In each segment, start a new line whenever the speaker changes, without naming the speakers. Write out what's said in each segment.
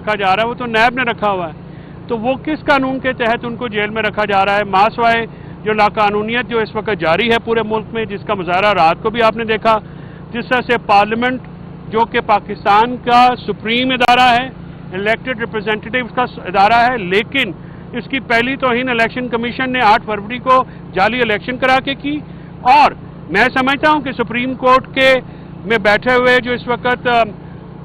रखा जा रहा है, वो तो नैब ने रखा हुआ है, तो वो किस कानून के तहत उनको जेल में रखा जा रहा है? मासवाए जो लाकानूनियत जो इस वक्त जारी है पूरे मुल्क में, जिसका मुजाहरा रात को भी आपने देखा, जिस तरह से पार्लियामेंट जो कि पाकिस्तान का सुप्रीम इदारा है, इलेक्टेड रिप्रेजेंटेटिव्स का इदारा है, लेकिन इसकी पहली तौहीन इलेक्शन कमीशन ने 8 फरवरी को जाली इलेक्शन करा के की। और मैं समझता हूं कि सुप्रीम कोर्ट के में बैठे हुए जो इस वक्त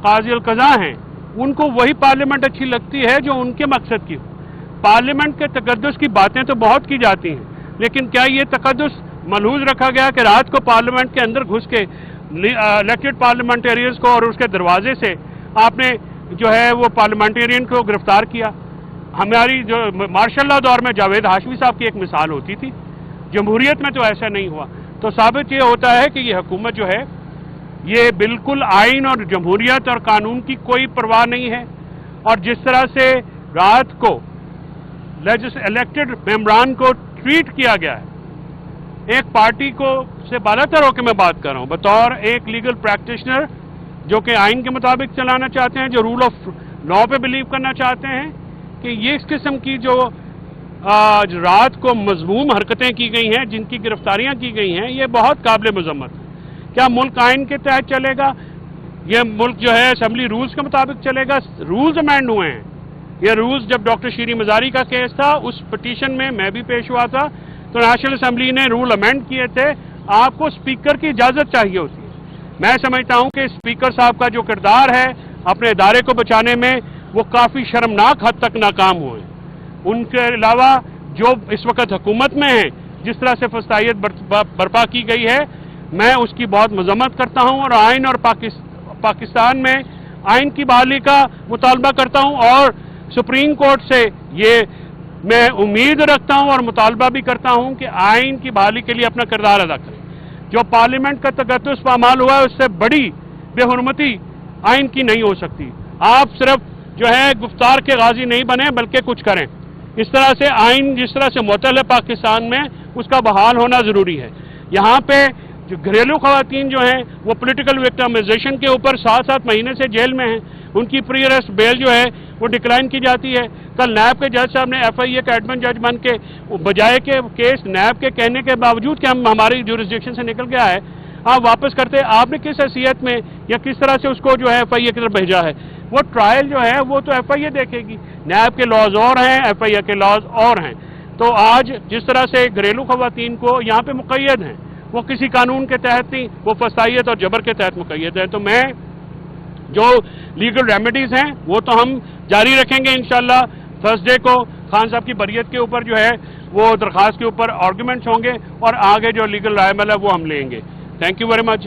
काजी अल कज़ा हैं, उनको वही पार्लियामेंट अच्छी लगती है जो उनके मकसद की हो। पार्लियामेंट के तकद्दुस की बातें तो बहुत की जाती हैं, लेकिन क्या ये तकद्दुस मलहूज रखा गया कि रात को पार्लियामेंट के अंदर घुस के इलेक्टेड पार्लियामेंटेरियंस को और उसके दरवाजे से आपने जो है वो पार्लियामेंटेरियन को गिरफ्तार किया? हमारी जो मार्शल लॉ दौर में जावेद हाशमी साहब की एक मिसाल होती थी, जमहूरियत में तो ऐसा नहीं हुआ। तो साबित ये होता है कि ये हुकूमत जो है ये बिल्कुल आइन और जमहूरियत और कानून की कोई परवाह नहीं है। और जिस तरह से रात को इलेक्टेड मेंबरान को ट्रीट किया गया है, एक पार्टी को से बालातर होकर मैं बात कर रहा हूँ बतौर एक लीगल प्रैक्टिशनर जो कि आइन के मुताबिक चलाना चाहते हैं, जो रूल ऑफ लॉ पे बिलीव करना चाहते हैं, कि ये इस किस्म की जो आज रात को मजमूम हरकतें की गई हैं, जिनकी गिरफ्तारियां की गई हैं, ये बहुत काबिल मजम्मत है। क्या मुल्क आइन के तहत चलेगा? ये मुल्क जो है असेंबली रूल्स के मुताबिक चलेगा? रूल्स अमेंड हुए हैं। ये रूल्स जब डॉक्टर शीरी मजारी का केस था, उस पिटीशन में मैं भी पेश हुआ था, तो नेशनल असेंबली ने रूल अमेंड किए थे। आपको स्पीकर की इजाजत चाहिए होती है। मैं समझता हूं कि स्पीकर साहब का जो किरदार है अपने इदारे को बचाने में, वो काफी शर्मनाक हद तक नाकाम हुए। उनके अलावा जो इस वक्त हुकूमत में है, जिस तरह से फसाइयत बर्पा की गई है, मैं उसकी बहुत मजम्मत करता हूं और आइन और पाकिस्तान में आइन की बहाली का मुतालबा करता हूं। और सुप्रीम कोर्ट से ये मैं उम्मीद रखता हूं और मुतालबा भी करता हूं कि आइन की बहाली के लिए अपना किरदार अदा करें। जो पार्लियामेंट का तकद्दुस पामाल हुआ है, उससे बड़ी बेहुरमती आइन की नहीं हो सकती। आप सिर्फ जो है गुफ्तार के गाजी नहीं बने, बल्कि कुछ करें। इस तरह से आइन जिस तरह से मुअत्तल है पाकिस्तान में, उसका बहाल होना जरूरी है। यहाँ पे जो घरेलू खवातीन जो हैं वो पॉलिटिकल विक्टिमाइजेशन के ऊपर 7-7 महीने से जेल में हैं, उनकी प्री अरेस्ट बेल जो है वो डिक्लाइन की जाती है। कल नैब के जज साहब ने FIA का एडमिन जज बन के बजाय के केस नैब के कहने के बावजूद कि हमारी जुरिस्डिक्शन से निकल गया है, आप वापस करते, आपने किस हैसियत में या किस तरह से उसको जो है FIA की तरफ भेजा है? वो ट्रायल जो है वो तो FIA देखेगी। नैब के लॉज और हैं, FIA के लॉज और हैं। तो आज जिस तरह से घरेलू खवातीन को यहाँ पे मुक़य्यद हैं, वो किसी कानून के तहत नहीं, वो फसाइयत और जबर के तहत मुक़य्यद है। तो मैं जो लीगल रेमेडीज हैं वो तो हम जारी रखेंगे इंशाल्लाह। थर्सडे को खान साहब की बरियत के ऊपर जो है वो दरख्वास्त के ऊपर आर्गूमेंट्स होंगे और आगे जो लीगल राय अमल है वो हम लेंगे। Thank you very much.